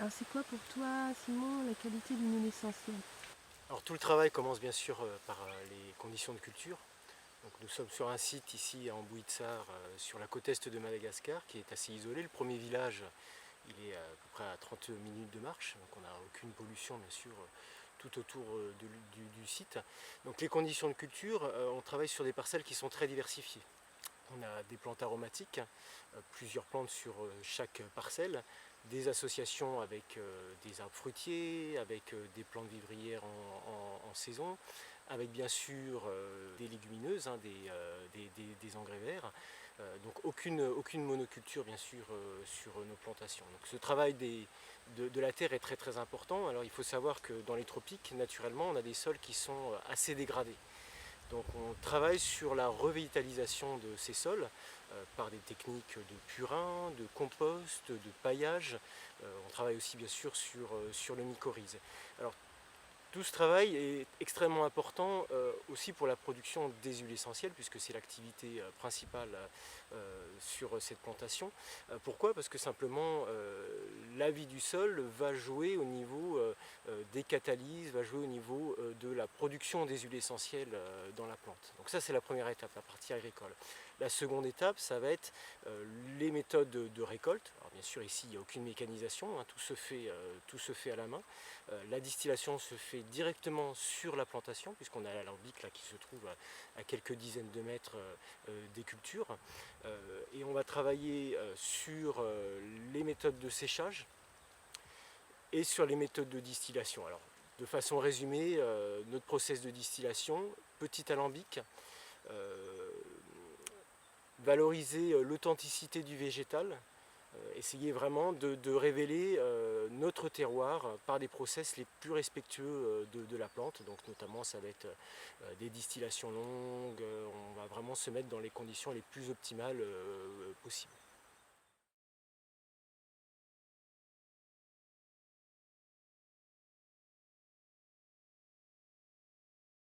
Alors c'est quoi pour toi, Simon, la qualité d'une huile essentielle? Alors tout le travail commence bien sûr par les conditions de culture. Donc, nous sommes sur un site ici à Ambouitsar, sur la côte est de Madagascar, qui est assez isolé. Le premier village, il est à peu près à 30 minutes de marche, donc on n'a aucune pollution bien sûr tout autour du site. Donc les conditions de culture, on travaille sur des parcelles qui sont très diversifiées. On a des plantes aromatiques, plusieurs plantes sur chaque parcelle, des associations avec des arbres fruitiers, avec des plantes vivrières en saison, avec bien sûr des légumineuses, hein, des engrais verts. Donc aucune monoculture bien sûr sur nos plantations. Donc ce travail de la terre est très très important. Alors il faut savoir que dans les tropiques, naturellement, on a des sols qui sont assez dégradés. Donc on travaille sur la revitalisation de ces sols par des techniques de purin, de compost, de paillage. On travaille aussi bien sûr sur le mycorhize. Alors tout ce travail est extrêmement important aussi pour la production des huiles essentielles, puisque c'est l'activité principale sur cette plantation. Pourquoi? Parce que simplement la vie du sol va jouer au niveau des catalyses, va jouer au niveau de la production des huiles essentielles dans la plante. Donc ça c'est la première étape, la partie agricole. La seconde étape, ça va être les méthodes de récolte. Alors bien sûr ici il n'y a aucune mécanisation, hein, tout se fait à la main. La distillation se fait directement sur la plantation, puisqu'on a l'alambic là, qui se trouve à quelques dizaines de mètres des cultures. Et on va travailler sur les méthodes de séchage et sur les méthodes de distillation. Alors, de façon résumée, notre process de distillation, petit alambic, valoriser l'authenticité du végétal, essayer vraiment de révéler notre terroir par des process les plus respectueux de la plante. Donc notamment ça va être des distillations longues, on va vraiment se mettre dans les conditions les plus optimales possibles.